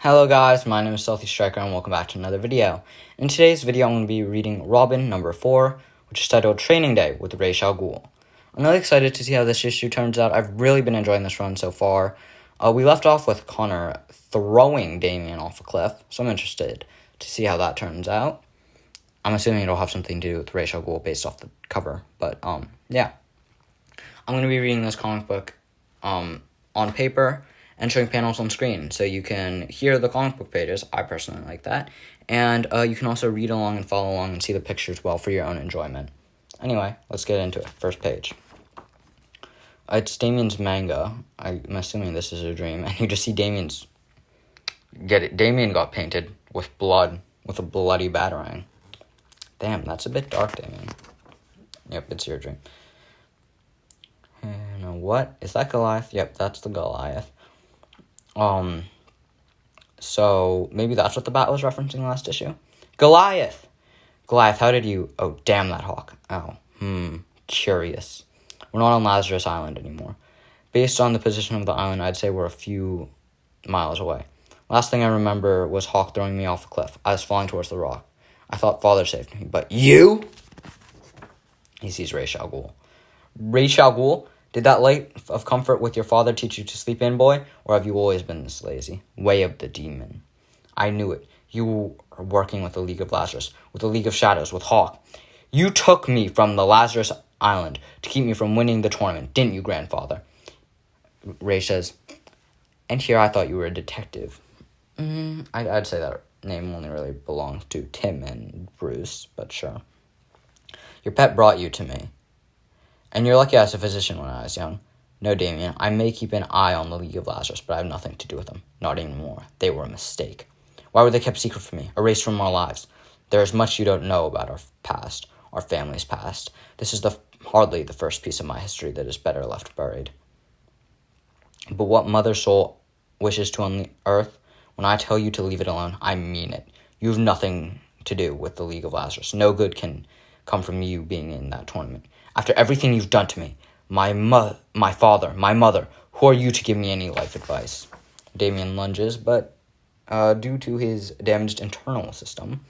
Hello guys, my name is Stealthy Striker and welcome back to another video. In today's video, I'm going to be reading Robin number 4, which is titled Training Day with Ghul. I'm really excited to see how this issue turns out. I've really been enjoying this run so far. We left off with Connor throwing Damien off a cliff, so I'm interested to see how that turns out. I'm assuming it'll have something to do with Ghul based off the cover, but yeah. I'm going to be reading this comic book on paper and showing panels on screen, so you can hear the comic book pages. I personally like that. And you can also read along and follow along and see the pictures well for your own enjoyment. Anyway, let's get into it. First page. It's Damien's manga. I'm assuming this is a dream. And you just see Damien got painted with blood, with a bloody batarang. Damn, that's a bit dark, Damien. Yep, it's your dream. And what? Is that Goliath? Yep, that's the Goliath. So maybe that's what the bat was referencing last issue. Goliath, how did you... Oh, damn that hawk. Oh, curious. We're not on Lazarus Island anymore. Based on the position of the island, I'd say we're a few miles away. Last thing I remember was Hawk throwing me off a cliff. I was falling towards the rock. I thought Father saved me, but you? He sees Ghul. Ghul? Did that light of comfort with your father teach you to sleep in, boy? Or have you always been this lazy? Way of the demon. I knew it. You are working with the League of Lazarus, with the League of Shadows, with Hawk. You took me from the Lazarus Island to keep me from winning the tournament, didn't you, grandfather? Ray says, and here I thought you were a detective. I'd say that name only really belongs to Tim and Bruce, but sure. Your pet brought you to me. And you're lucky I was a physician when I was young. No, Damien, I may keep an eye on the League of Lazarus, but I have nothing to do with them. Not anymore. They were a mistake. Why were they kept secret from me, erased from our lives? There is much you don't know about our past, our family's past. This is hardly the first piece of my history that is better left buried. But what mother soul wishes to unearth, when I tell you to leave it alone, I mean it. You have nothing to do with the League of Lazarus. No good can come from you being in that tournament. After everything you've done to me, my father, my mother, who are you to give me any life advice? Damien lunges, but due to his damaged internal system,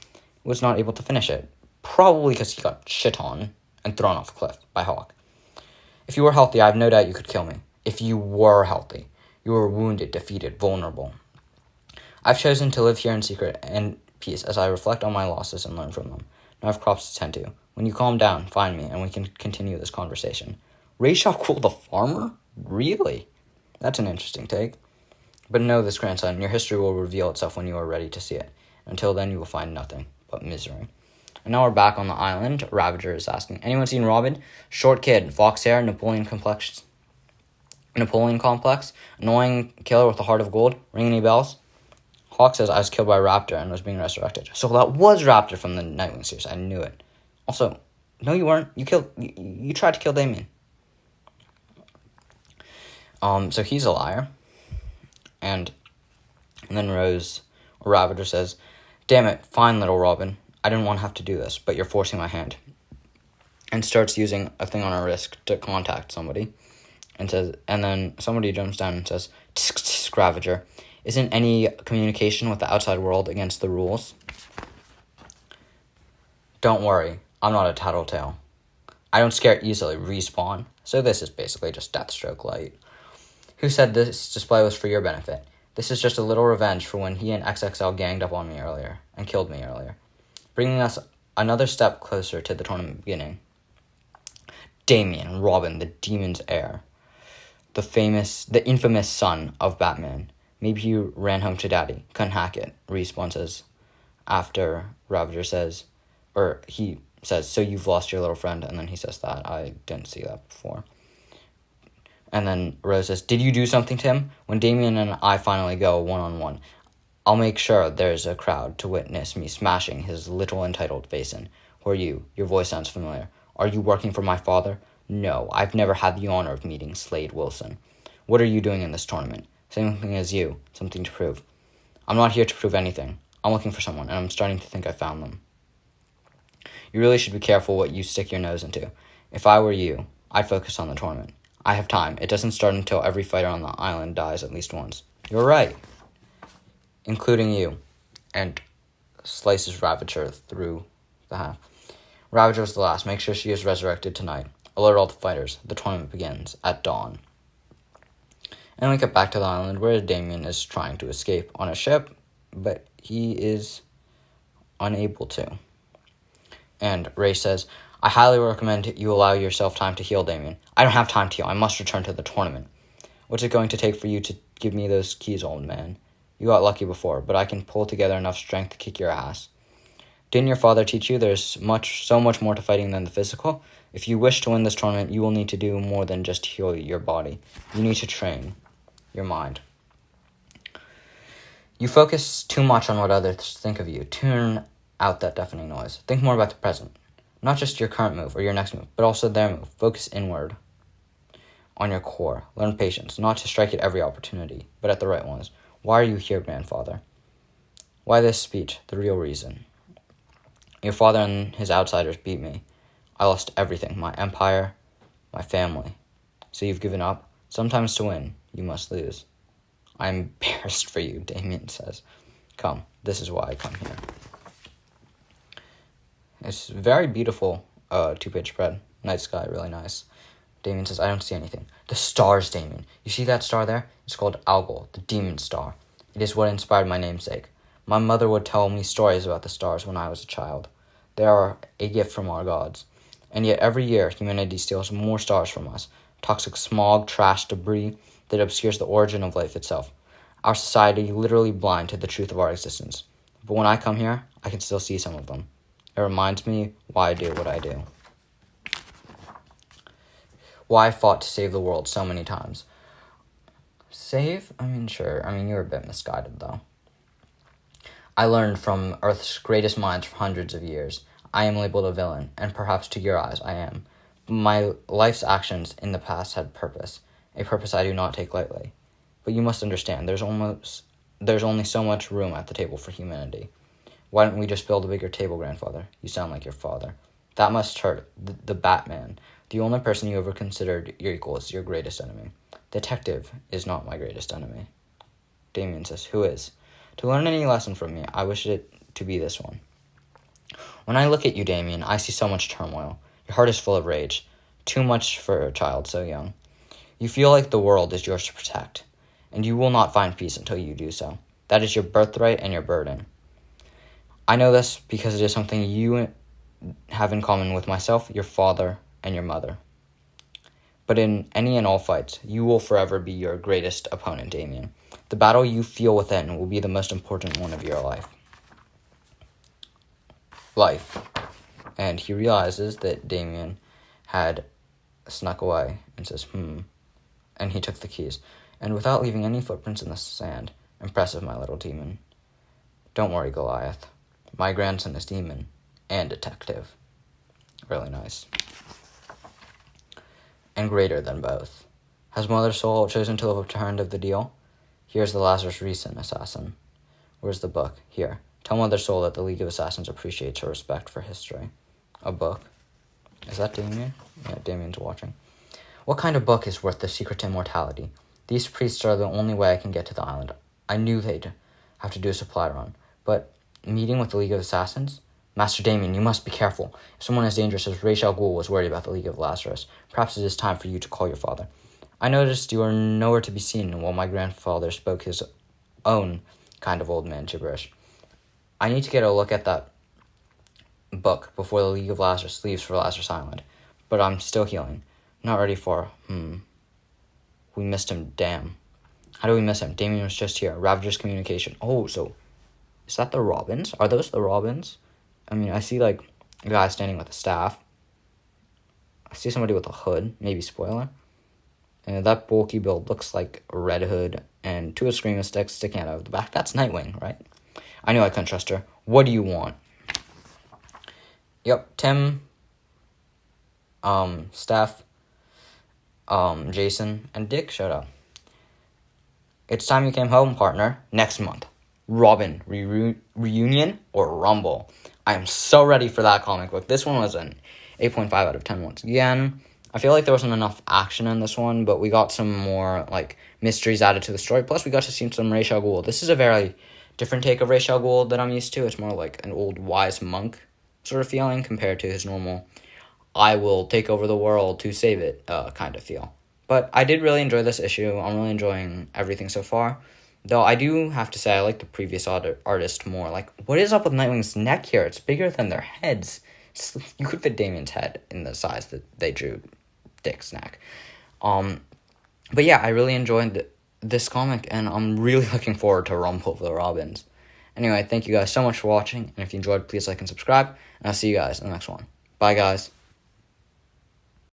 was not able to finish it. Probably because he got shit on and thrown off a cliff by Hawk. If you were healthy, I have no doubt you could kill me. If you were healthy, you were wounded, defeated, vulnerable. I've chosen to live here in secret and peace as I reflect on my losses and learn from them. Now I have crops to tend to. When you calm down, find me, and we can continue this conversation. Ghul the farmer? Really? That's an interesting take. But know this, grandson, your history will reveal itself when you are ready to see it. Until then, you will find nothing but misery. And now we're back on the island. Ravager is asking, anyone seen Robin? Short kid, fox hair, Napoleon complex, annoying killer with a heart of gold. Ring any bells? Hawk says I was killed by a raptor and was being resurrected. So that was Raptor from the Nightwing series. I knew it. Also, no, you weren't. You tried to kill Damien. So he's a liar. And then Ravager says, damn it, fine, little Robin. I didn't want to have to do this, but you're forcing my hand. And starts using a thing on her wrist to contact somebody. And then somebody jumps down and says, tsk, tsk, Ravager, isn't any communication with the outside world against the rules? Don't worry. I'm not a tattletale. I don't scare easily. Respawn. So this is basically just Deathstroke light. Who said this display was for your benefit? This is just a little revenge for when he and XXL ganged up on me earlier and killed me earlier, bringing us another step closer to the tournament beginning. Damien, Robin, the demon's heir, the infamous son of Batman. Maybe he ran home to daddy. Couldn't hack it. Respawn says after Ravager says, or he says, so you've lost your little friend, and then he says that. I didn't see that before. And then Rose says, did you do something to him? When Damien and I finally go one-on-one, I'll make sure there's a crowd to witness me smashing his little entitled face in. Who are you? Your voice sounds familiar. Are you working for my father? No, I've never had the honor of meeting Slade Wilson. What are you doing in this tournament? Same thing as you, something to prove. I'm not here to prove anything. I'm looking for someone, and I'm starting to think I found them. You really should be careful what you stick your nose into. If I were you, I'd focus on the tournament. I have time. It doesn't start until every fighter on the island dies at least once. You're right. including you, and slices Ravager through the half. Ravager was the last. Make sure she is resurrected tonight. Alert all the fighters. The tournament begins at dawn. And we get back to the island where Damien is trying to escape on a ship, but he is unable to. And Ray says, I highly recommend you allow yourself time to heal, Damien. I don't have time to heal. I must return to the tournament. What's it going to take for you to give me those keys, old man? You got lucky before, but I can pull together enough strength to kick your ass. Didn't your father teach you there's so much more to fighting than the physical? If you wish to win this tournament, you will need to do more than just heal your body. You need to train your mind. You focus too much on what others think of you. Tune out that deafening noise. Think more about the present. Not just your current move or your next move, but also their move. Focus inward on your core. Learn patience, not to strike at every opportunity, but at the right ones. Why are you here, grandfather? Why this speech? The real reason. Your father and his outsiders beat me. I lost everything, my empire, my family. So you've given up? Sometimes to win, you must lose. I'm embarrassed for you, Damien says. Come, this is why I come here. It's very beautiful, two-page spread. Night sky, really nice. Damien says, I don't see anything. The stars, Damien. You see that star there? It's called Ghul, the demon star. It is what inspired my namesake. My mother would tell me stories about the stars when I was a child. They are a gift from our gods. And yet every year, humanity steals more stars from us. Toxic smog, trash, debris that obscures the origin of life itself. Our society literally blind to the truth of our existence. But when I come here, I can still see some of them. It reminds me why I do what I do. Why I fought to save the world so many times. Save? Sure. You're a bit misguided, though. I learned from Earth's greatest minds for hundreds of years. I am labeled a villain, and perhaps to your eyes, I am. My life's actions in the past had purpose, a purpose I do not take lightly. But you must understand, there's only so much room at the table for humanity. Why don't we just build a bigger table, grandfather? You sound like your father. That must hurt. The Batman, the only person you ever considered your equal, is your greatest enemy. Detective is not my greatest enemy. Damien says, who is? To learn any lesson from me, I wish it to be this one. When I look at you, Damien, I see so much turmoil. Your heart is full of rage. Too much for a child so young. You feel like the world is yours to protect, and you will not find peace until you do so. That is your birthright and your burden. I know this because it is something you have in common with myself, your father, and your mother. But in any and all fights, you will forever be your greatest opponent, Damien. The battle you feel within will be the most important one of your life. And he realizes that Damien had snuck away and says, and he took the keys. And without leaving any footprints in the sand, impressive, my little demon. Don't worry, Goliath. My grandson is demon and detective. Really nice. And greater than both. Has Mother Soul chosen to live up to her end of the deal? Here's the Lazarus recent assassin. Where's the book? Here. Tell Mother Soul that the League of Assassins appreciates her respect for history. A book. Is that Damien? Yeah, Damien's watching. What kind of book is worth the secret to immortality? These priests are the only way I can get to the island. I knew they'd have to do a supply run. But meeting with the League of Assassins? Master Damien, you must be careful. If someone as dangerous as Ra's al Ghul was worried about the League of Lazarus, perhaps it is time for you to call your father. I noticed you were nowhere to be seen while my grandfather spoke his own kind of old man gibberish. I need to get a look at that book before the League of Lazarus leaves for Lazarus Island. But I'm still healing. Not ready for, We missed him, damn. How do we miss him? Damien was just here. Ravager's communication. Oh, so, is that the Robins? Are those the Robins? I see, a guy standing with a staff. I see somebody with a hood. Maybe spoiler. And that bulky build looks like a Red Hood and two Screamer sticks sticking out of the back. That's Nightwing, right? I knew I couldn't trust her. What do you want? Yep, Tim, Steph, Jason, and Dick showed up. It's time you came home, partner. Next month. Robin, reunion, or Rumble. I am so ready for that comic book. This one was an 8.5 out of 10 once again. I feel like there wasn't enough action in this one, but we got some more, mysteries added to the story. Plus, we got to see some Ra's al Ghul. This is a very different take of Ra's al Ghul that I'm used to. It's more like an old wise monk sort of feeling compared to his normal I will take over the world to save it kind of feel. But I did really enjoy this issue. I'm really enjoying everything so far. Though I do have to say I like the previous artist more. Like, what is up with Nightwing's neck here? It's bigger than their heads. You could fit Damien's head in the size that they drew Dick's neck. But yeah, I really enjoyed this comic, and I'm really looking forward to Rumble of the Robins. Anyway, thank you guys so much for watching, and if you enjoyed, please like and subscribe, and I'll see you guys in the next one. Bye, guys.